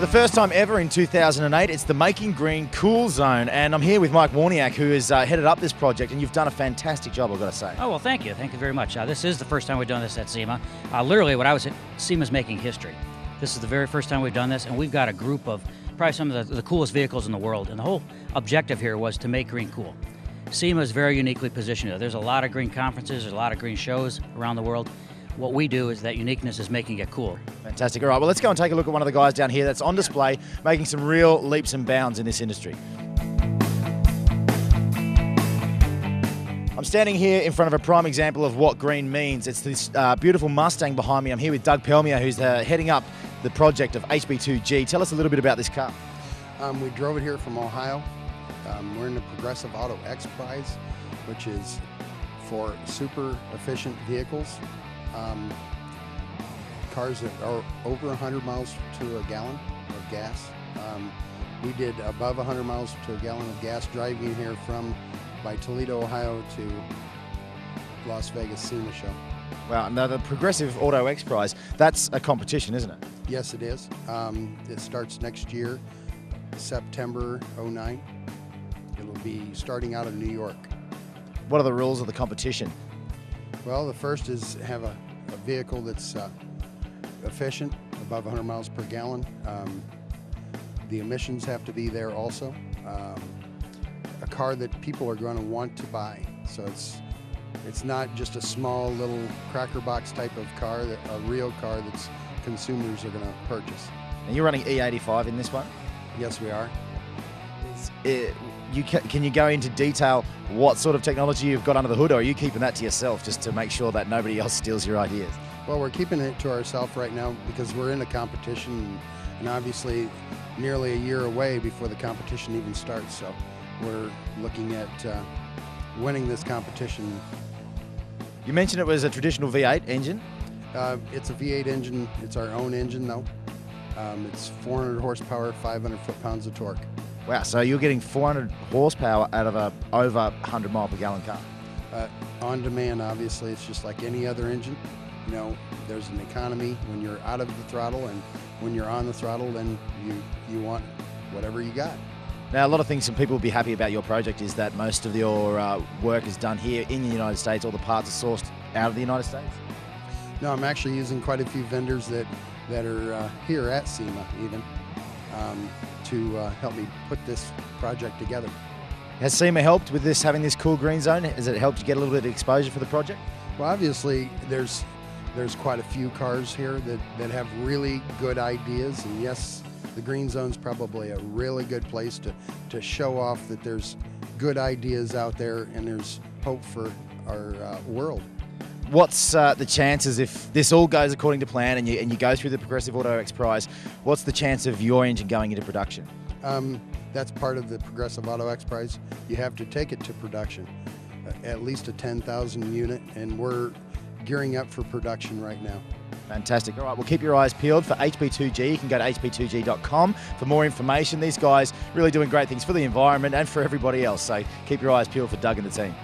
the first time ever in 2008, it's the Making Green Cool Zone, and I'm here with Mike Warniak, who has headed up this project, and you've done a fantastic job, I've got to say. Oh, well, thank you. Thank you very much. This is the first time we've done this at SEMA. Literally, what I was at, SEMA's making history. This is the very first time we've done this, and we've got a group of probably some of the coolest vehicles in the world, and the whole objective here was to make green cool. SEMA is very uniquely positioned. There's a lot of green conferences, there's a lot of green shows around the world. What we do is that uniqueness is making it cool. Fantastic. All right, well, let's go and take a look at one of the guys down here that's on display, making some real leaps and bounds in this industry. I'm standing here in front of a prime example of what green means. It's this beautiful Mustang behind me. I'm here with Doug Pelmier, who's heading up the project of HP2g. Tell us a little bit about this car. We drove it here from Ohio. We're in the Progressive Auto X Prize, which is for super efficient vehicles. Cars that are over 100 miles to a gallon of gas. We did above 100 miles to a gallon of gas driving here by Toledo, Ohio to Las Vegas SEMA show. Wow, now the Progressive Auto X Prize, that's a competition, isn't it? Yes, it is. It starts next year, September 09. It'll be starting out of New York. What are the rules of the competition? Well, the first is have a vehicle that's efficient, above 100 miles per gallon. The emissions have to be there also. A car that people are going to want to buy. So it's not just a small little cracker box type of car, a real car that consumers are going to purchase. And you're running E85 in this one? Yes, we are. Can you go into detail what sort of technology you've got under the hood, or are you keeping that to yourself just to make sure that nobody else steals your ideas? Well, we're keeping it to ourselves right now because we're in a competition and obviously nearly a year away before the competition even starts. So we're looking at winning this competition. You mentioned it was a traditional V8 engine? It's a V8 engine. It's our own engine though. It's 400 horsepower, 500 foot-pounds of torque. Wow, so you're getting 400 horsepower out of a over 100 mile per gallon car? On demand, obviously. It's just like any other engine. You know, there's an economy when you're out of the throttle, and when you're on the throttle, then you want whatever you got. Now, a lot of things some people will be happy about your project is that most of your work is done here in the United States. All the parts are sourced out of the United States? No, I'm actually using quite a few vendors that are here at SEMA even to help me put this project together. Has SEMA helped with this, having this cool green zone? Has it helped you get a little bit of exposure for the project? Well, obviously there's quite a few cars here that have really good ideas, and yes, the green zone's probably a really good place to show off that there's good ideas out there and there's hope for our world. What's the chances, if this all goes according to plan and you go through the Progressive Auto X Prize, what's the chance of your engine going into production? That's part of the Progressive Auto X Prize. You have to take it to production, at least a 10,000 unit, and we're gearing up for production right now. Fantastic. All right, well, keep your eyes peeled for HP2g. You can go to HP2g.com for more information. These guys really doing great things for the environment and for everybody else, so keep your eyes peeled for Doug and the team.